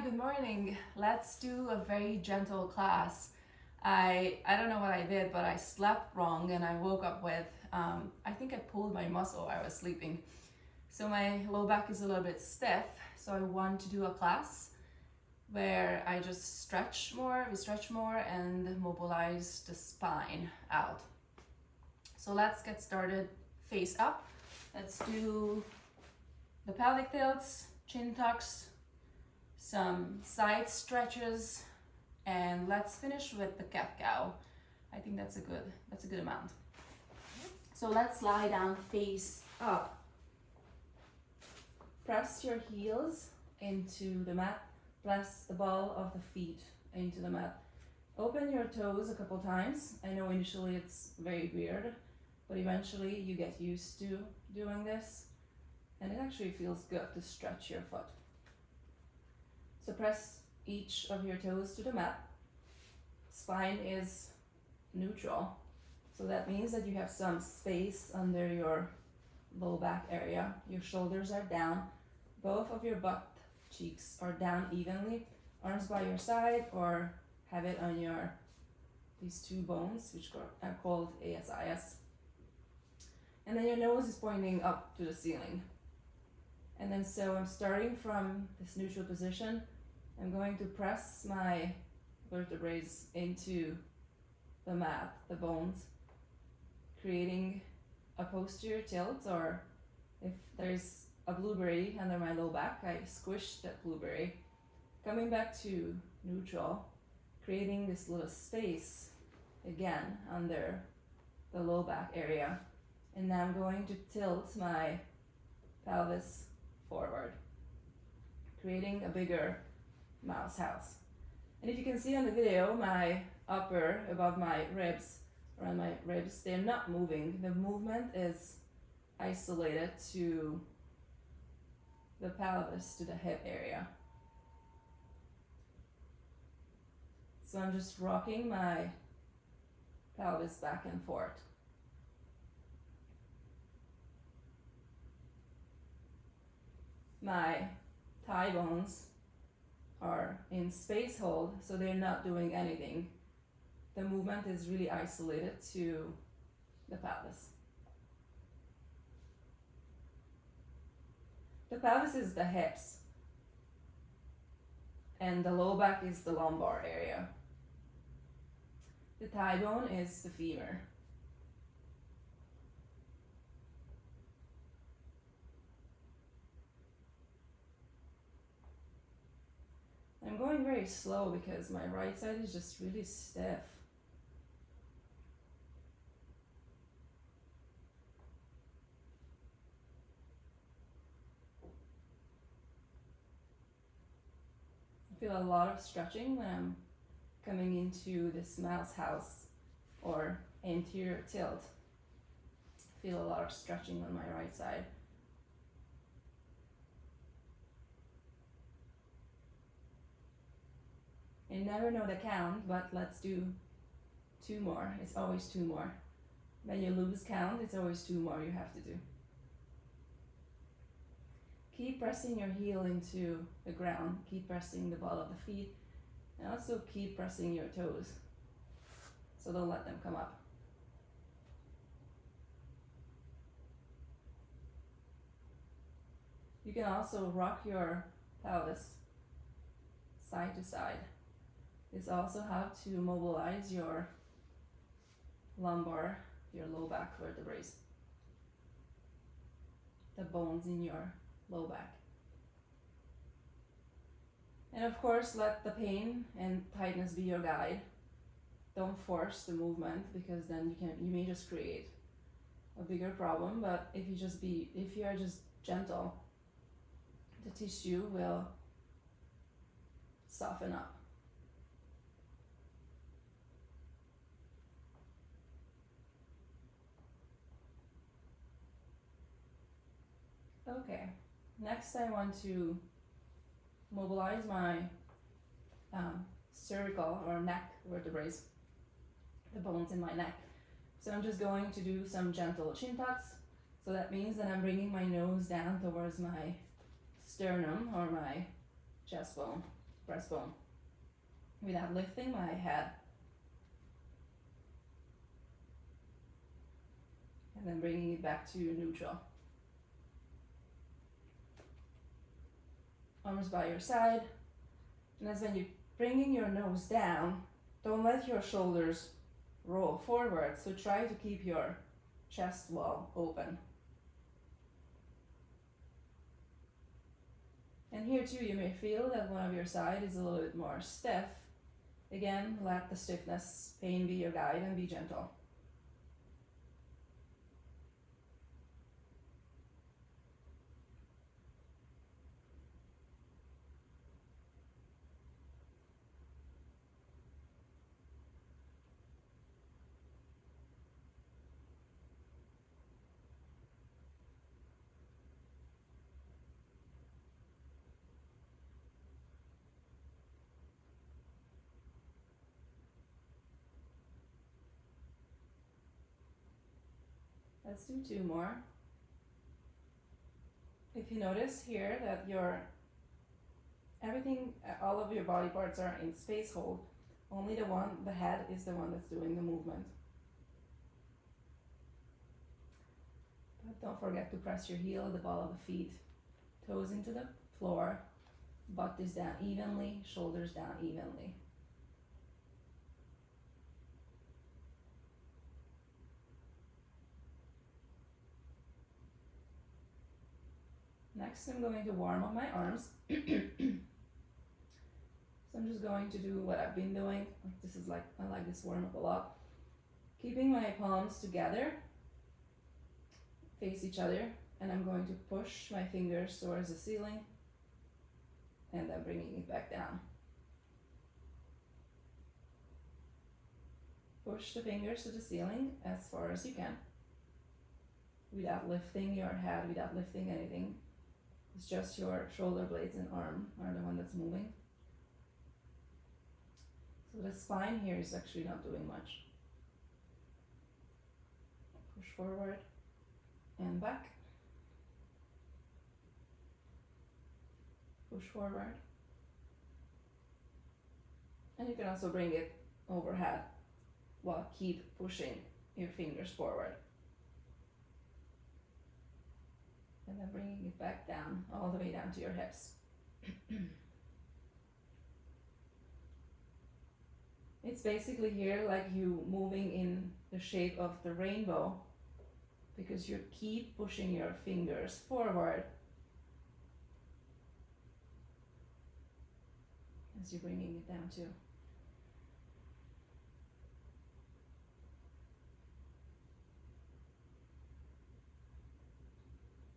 good morning. Let's do a very gentle class. I don't know what I did, but I slept wrong and I woke up with, I think I pulled my muscle while I was sleeping. So my low back is a little bit stiff. So I want to do a class where I just we stretch more and mobilize the spine out. So let's get started face up. Let's do the pelvic tilts, chin tucks, some side stretches, and let's finish with the cat cow. I think that's a good amount. So let's lie down face up. Press your heels into the mat. Press the ball of the feet into the mat. Open your toes a couple times. I know initially it's very weird, but eventually you get used to doing this, and it actually feels good to stretch your foot. So press each of your toes to the mat. Spine is neutral, so that means that you have some space under your low back area. Your shoulders are down. Both of your butt cheeks are down evenly. Arms by your side, or have it on these two bones, which are called ASIS. And then your nose is pointing up to the ceiling. And then so I'm starting from this neutral position. I'm going to press my vertebrae into the mat, the bones, creating a posterior tilt, or if there's a blueberry under my low back, I squish that blueberry. Coming back to neutral, creating this little space again under the low back area. And now I'm going to tilt my pelvis forward, creating a bigger mouse house. And if you can see on the video, my upper above my ribs, around my ribs, they're not moving. The movement is isolated to the pelvis, to the hip area. So I'm just rocking my pelvis back and forth. My thigh bones are in space hold, so they're not doing anything. The movement is really isolated to the pelvis. The pelvis is the hips, and the low back is the lumbar area. The thigh bone is the femur. I'm going very slow because my right side is just really stiff. I feel a lot of stretching when I'm coming into this mouse house or anterior tilt. I feel a lot of stretching on my right side. You never know the count, but let's do 2 more. It's always 2 more. When you lose count, it's always 2 more you have to do. Keep pressing your heel into the ground. Keep pressing the ball of the feet. And also keep pressing your toes. So don't let them come up. You can also rock your pelvis side to side. This also how to mobilize your lumbar, your low back vertebrae, the bones in your low back. And of course, let the pain and tightness be your guide. Don't force the movement, because then you may just create a bigger problem. But if you are just gentle, the tissue will soften up. Okay, next I want to mobilize my cervical or neck vertebrae, the bones in my neck. So I'm just going to do some gentle chin tucks. So that means that I'm bringing my nose down towards my sternum or my chest bone. breastbone without lifting my head. And then bringing it back to neutral. Arms by your side. And as when you're bringing your nose down, don't let your shoulders roll forward. So try to keep your chest wall open. And here too, you may feel that one of your side is a little bit more stiff. Again, let the stiffness, pain be your guide and be gentle. Let's do 2 more. If you notice here that everything, all of your body parts are in space hold, only the head is the one that's doing the movement. But don't forget to press your heel, the ball of the feet, toes into the floor, butt is down evenly, shoulders down evenly. Next, I'm going to warm up my arms. So I'm just going to do what I've been doing. I like this warm up a lot. Keeping my palms together, face each other, and I'm going to push my fingers towards the ceiling and then bringing it back down. Push the fingers to the ceiling as far as you can without lifting your head, without lifting anything. It's just your shoulder blades and arm are the one that's moving. So the spine here is actually not doing much. Push forward and back. Push forward. And you can also bring it overhead while keep pushing your fingers forward. And then bringing it back down, all the way down to your hips. It's basically here like you moving in the shape of the rainbow, because you keep pushing your fingers forward as you're bringing it down too.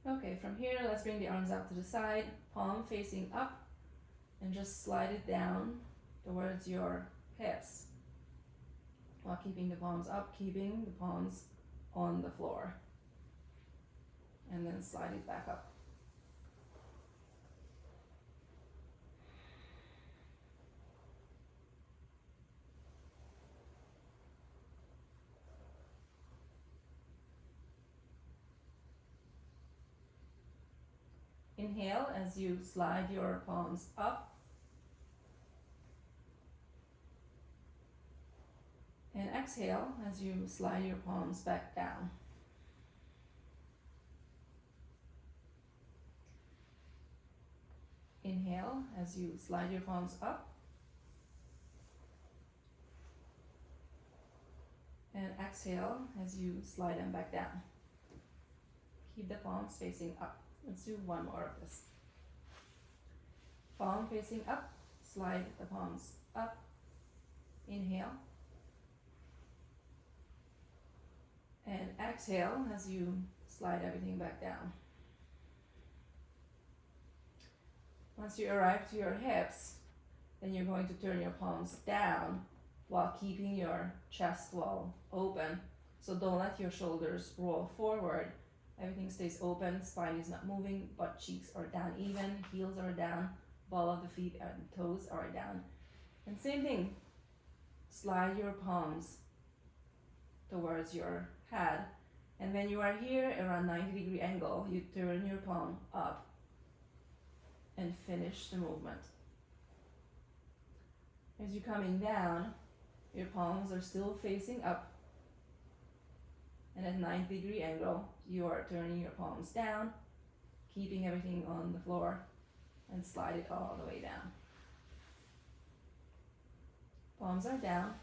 Okay, from here, let's bring the arms out to the side, palm facing up, and just slide it down towards your hips while keeping the palms up, keeping the palms on the floor, and then slide it back up. Inhale as you slide your palms up, and exhale as you slide your palms back down. Inhale as you slide your palms up, and exhale as you slide them back down. Keep the palms facing up. Let's do 1 more of this. Palm facing up, slide the palms up, inhale, and exhale as you slide everything back down. Once you arrive to your hips, then you're going to turn your palms down while keeping your chest wall open. So don't let your shoulders roll forward. Everything stays open, spine is not moving, butt cheeks are down even, heels are down, ball of the feet and toes are down. And same thing, slide your palms towards your head. And when you are here around 90-degree angle, you turn your palm up and finish the movement. As you're coming down, your palms are still facing up, and at 90-degree angle, you are turning your palms down, keeping everything on the floor, and slide it all the way down. Palms are down.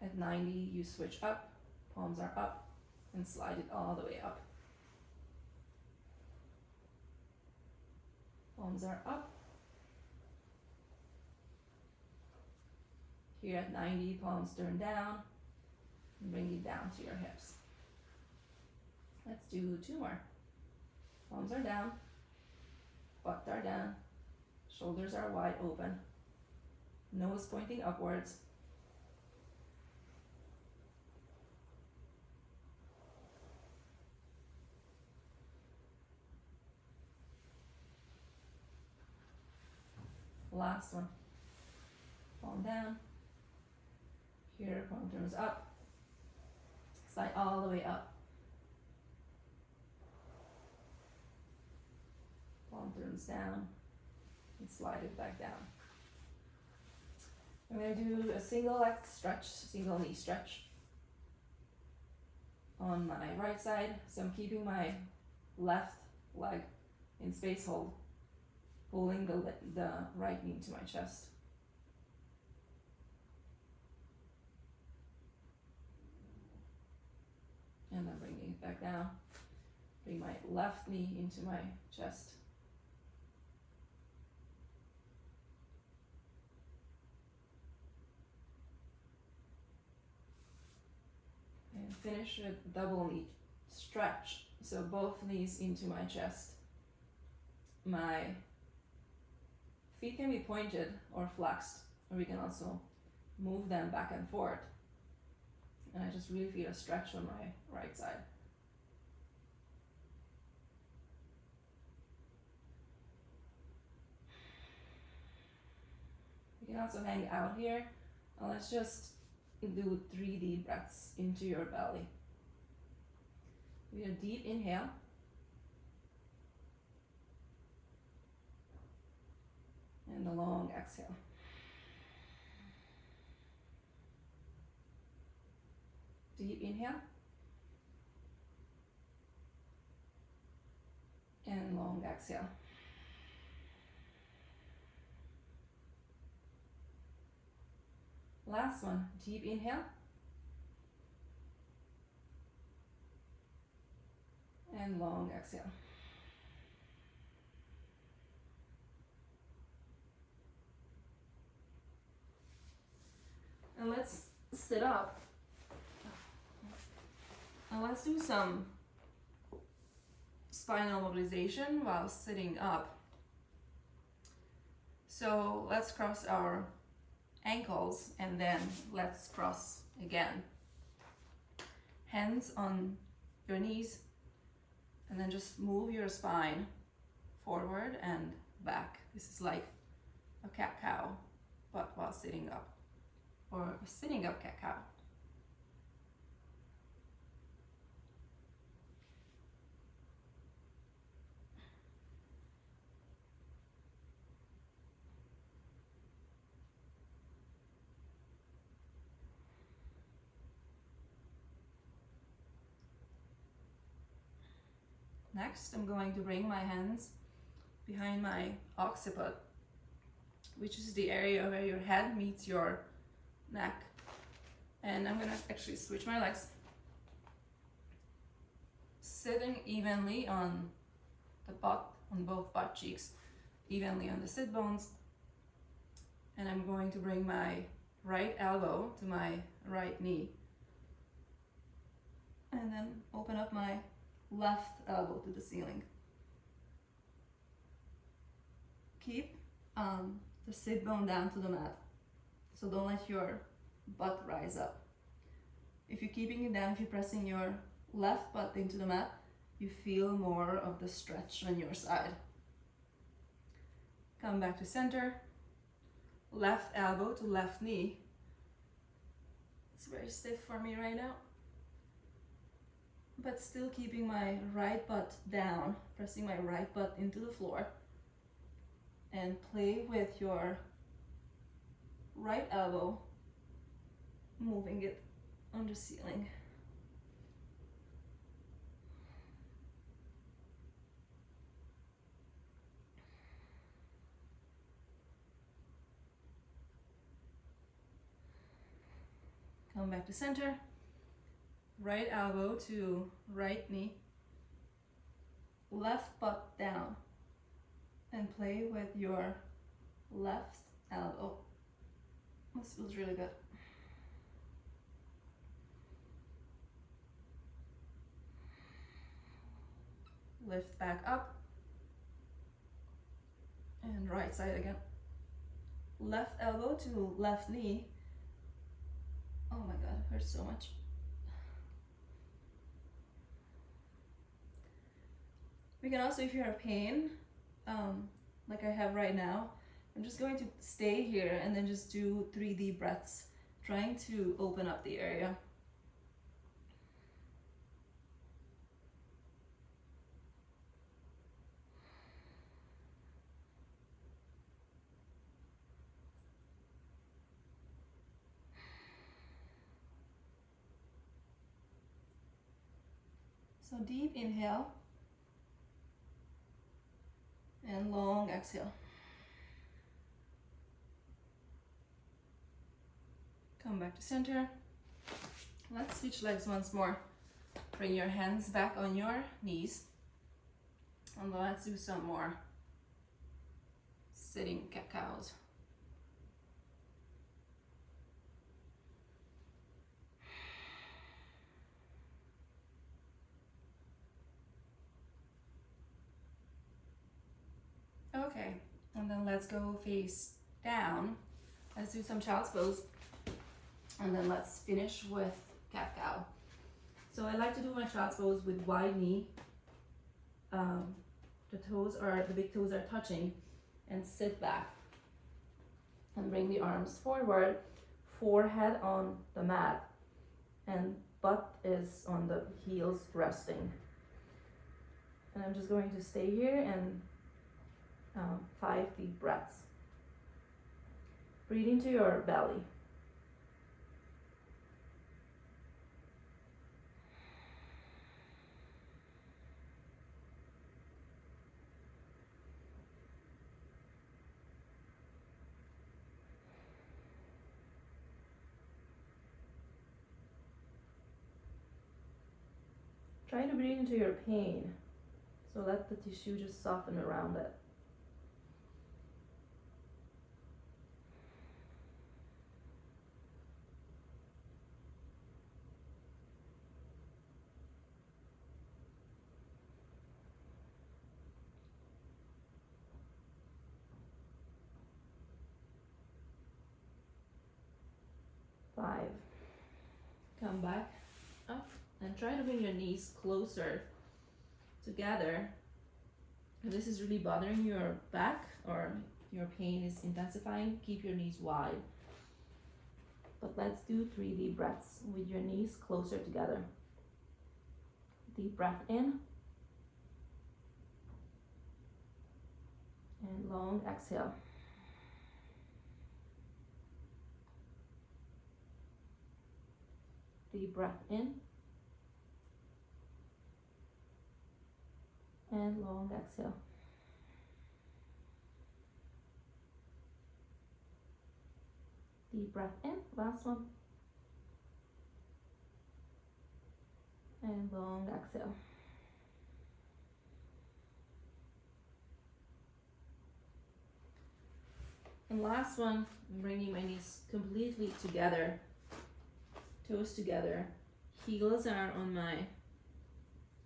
At 90, you switch up, palms are up, and slide it all the way up. Palms are up. Here at 90, palms turn down, and bring it down to your hips. Let's do 2 more. Palms are down, butt are down, shoulders are wide open, nose pointing upwards. Last one. Palm down. Here, palm turns up. Slide all the way up. Palm turns down and slide it back down. I'm going to do a single leg stretch, single knee stretch on my right side. So I'm keeping my left leg in space hold, pulling the right knee to my chest. And then bringing it back down. Bring my left knee into my chest. And finish with double knee stretch. So both knees into my chest. My feet can be pointed or flexed, or we can also move them back and forth. And I just really feel a stretch on my right side. You can also hang out here, and let's just do 3 deep breaths into your belly. With a deep inhale. And a long exhale. Deep inhale. And long exhale. Last one, deep inhale. And long exhale. And let's sit up. And let's do some spinal mobilization while sitting up. So let's cross our ankles and then let's cross again. Hands on your knees, and then just move your spine forward and back. This is like a cat-cow, but while sitting up, or a sitting up cat-cow. Next, I'm going to bring my hands behind my occiput, which is the area where your head meets your neck. And I'm gonna actually switch my legs, sitting evenly on the butt, on both butt cheeks, evenly on the sit bones. And I'm going to bring my right elbow to my right knee. And then open up my left elbow to the ceiling. Keep the sit bone down to the mat. So don't let your butt rise up. If you're keeping it down, if you're pressing your left butt into the mat, you feel more of the stretch on your side. Come back to center. Left elbow to left knee. It's very stiff for me right now. But still keeping my right butt down, pressing my right butt into the floor. And play with your right elbow, moving it on the ceiling. Come back to center. Right elbow to right knee. Left butt down. And play with your left elbow. This feels really good. Lift back up. And right side again. Left elbow to left knee. Oh my god, hurts so much. We can also, if you have pain, like I have right now, I'm just going to stay here and then just do 3 deep breaths, trying to open up the area. So deep inhale and long exhale. Come back to center. Let's switch legs once more. Bring your hands back on your knees. And let's do some more sitting cat-cows. Okay, and then let's go face down. Let's do some child's pose. And then let's finish with cat-cow. So I like to do my child's pose with wide knee. The big toes are touching, and sit back. And bring the arms forward, forehead on the mat, and butt is on the heels resting. And I'm just going to stay here and 5 deep breaths. Breathe into your belly. Try to breathe into your pain, so let the tissue just soften around it. Five. Come back up and try to bring your knees closer together. If this is really bothering your back or your pain is intensifying, keep your knees wide. But let's do 3 deep breaths with your knees closer together. Deep breath in. And long exhale. Deep breath in. And long exhale. Deep breath in, last one. And long exhale. And last one, I'm bringing my knees completely together, toes together. Heels are on my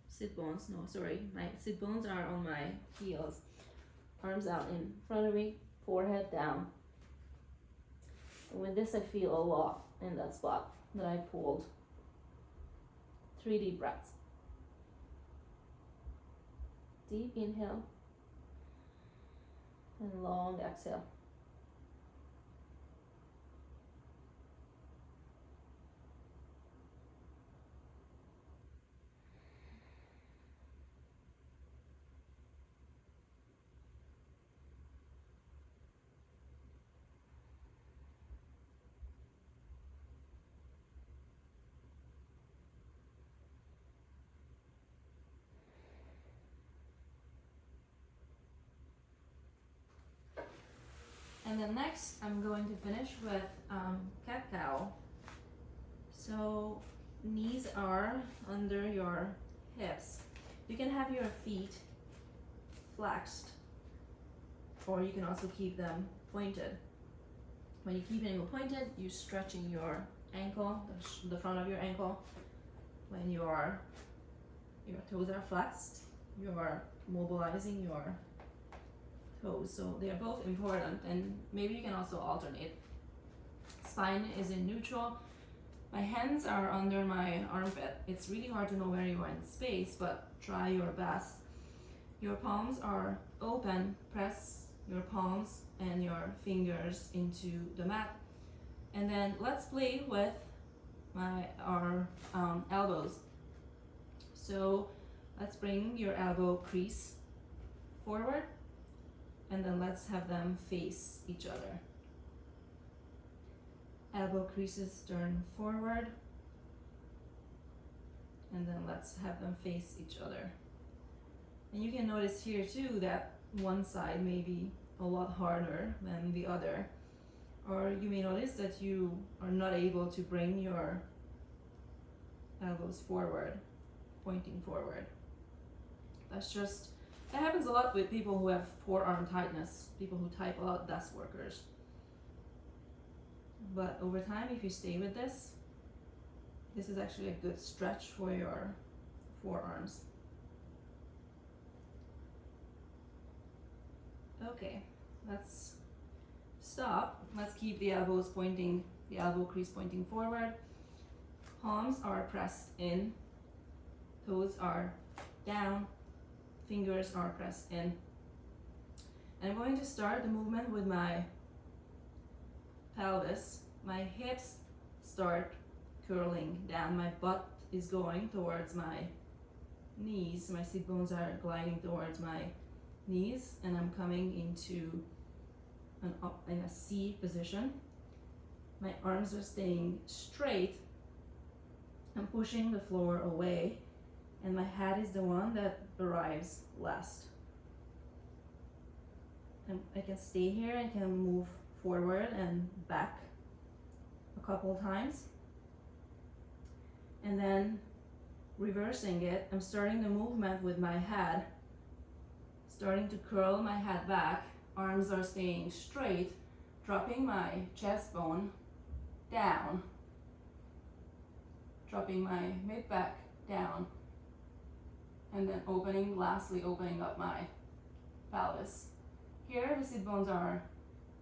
sit bones, my sit bones are on my heels. Arms out in front of me, forehead down. And with this I feel a lot in that spot that I pulled. 3 deep breaths. Deep inhale and long exhale. then next I'm going to finish with cat-cow. So knees are under your hips. You can have your feet flexed, or you can also keep them pointed. When you keep them pointed, you're stretching your ankle, the front of your ankle. When your toes are flexed, you're mobilizing your toes. So they're both important, and maybe you can also alternate. Spine is in neutral. My hands are under my armpit. It's really hard to know where you are in space, but try your best. Your palms are open. Press your palms and your fingers into the mat. And then let's play with our elbows. So let's bring your elbow crease forward, and then let's have them face each other. Elbow creases turn forward, and then let's have them face each other. And you can notice here too that one side may be a lot harder than the other, or you may notice that you are not able to bring your elbows forward, pointing forward. That happens a lot with people who have forearm tightness, people who type a lot, desk workers. But over time, if you stay with this is actually a good stretch for your forearms. Okay, let's stop. Let's keep the elbows pointing, the elbow crease pointing forward. Palms are pressed in, toes are down, fingers are pressed in. And I'm going to start the movement with my pelvis. My hips start curling down. My butt is going towards my knees. My sit bones are gliding towards my knees, and I'm coming into in a C position. My arms are staying straight. I'm pushing the floor away, and my head is the one that arrives last. And I can stay here, I can move forward and back a couple times, and then reversing it. I'm starting the movement with my head, starting to curl my head back. Arms are staying straight, dropping my chest bone down, dropping my mid back down, and then lastly opening up my pelvis. Here the sit bones are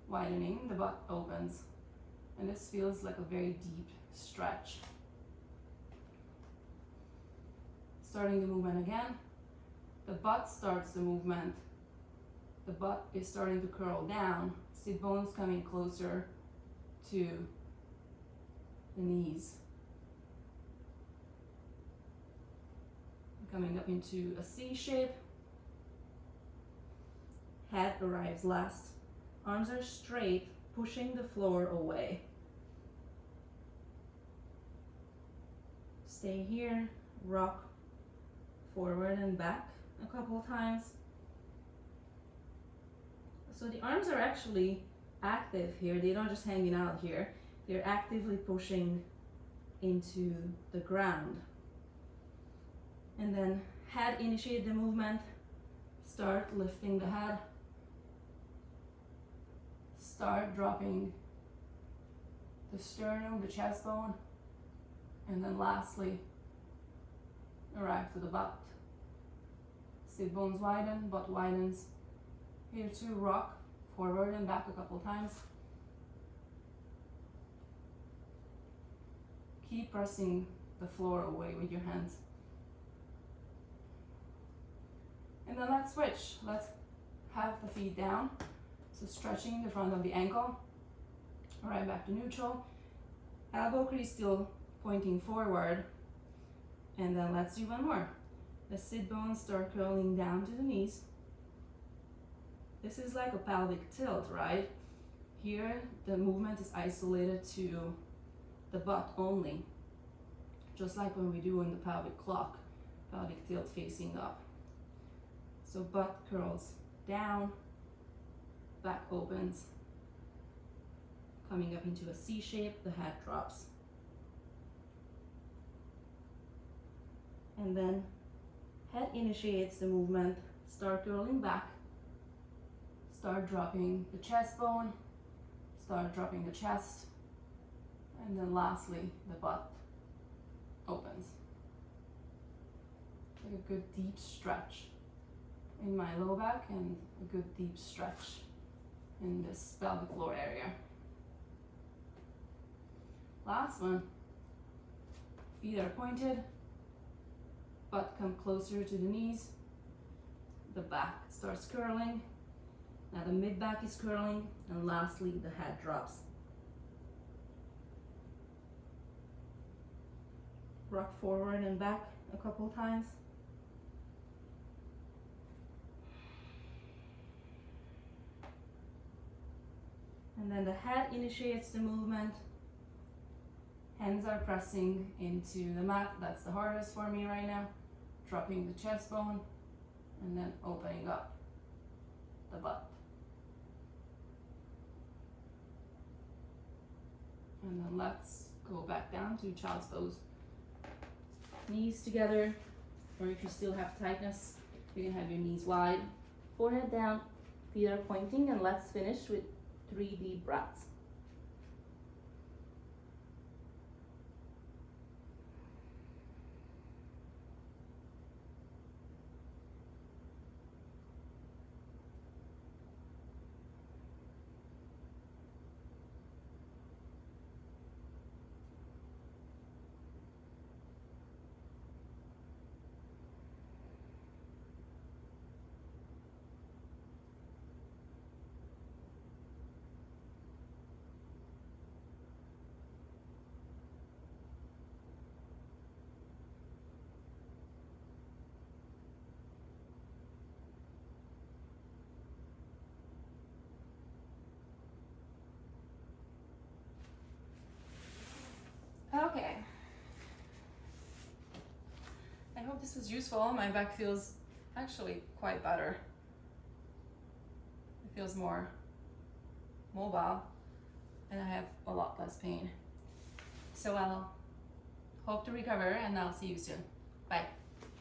widening, the butt opens, and this feels like a very deep stretch. Starting the movement again, the butt starts the movement. The butt is starting to curl down, sit bones coming closer to the knees. Coming up into a C shape. Head arrives last. Arms are straight, pushing the floor away. Stay here, rock forward and back a couple times. So the arms are actually active here. They're not just hanging out here. They're actively pushing into the ground. And then head, initiate the movement. Start lifting the head. Start dropping the sternum, the chest bone. And then lastly, arrive to the butt. Sit bones widen, butt widens. Here to rock forward and back a couple times. Keep pressing the floor away with your hands. And then let's switch. Let's have the feet down. So stretching the front of the ankle. Right back to neutral. Elbow crease still pointing forward. And then let's do one more. The sit bones start curling down to the knees. This is like a pelvic tilt, right? Here, the movement is isolated to the butt only. Just like when we do in the pelvic clock, pelvic tilt facing up. So butt curls down, back opens, coming up into a C shape, the head drops. And then head initiates the movement, start curling back, start dropping the chest bone, start dropping the chest, and then lastly the butt opens. Like a good deep stretch in my low back and a good deep stretch in this pelvic floor area. Last one. Feet are pointed, butt come closer to the knees, the back starts curling, now the mid back is curling, and lastly the head drops. Rock forward and back a couple times. And then the head initiates the movement. Hands are pressing into the mat. That's the hardest for me right now. Dropping the chest bone and then opening up the butt. And then let's go back down to child's pose. Knees together, or if you still have tightness, you can have your knees wide. Forehead down, feet are pointing, and let's finish with 3 deep breaths. Okay. I hope this was useful. My back feels actually quite better. It feels more mobile and I have a lot less pain. So I'll hope to recover and I'll see you soon. Bye.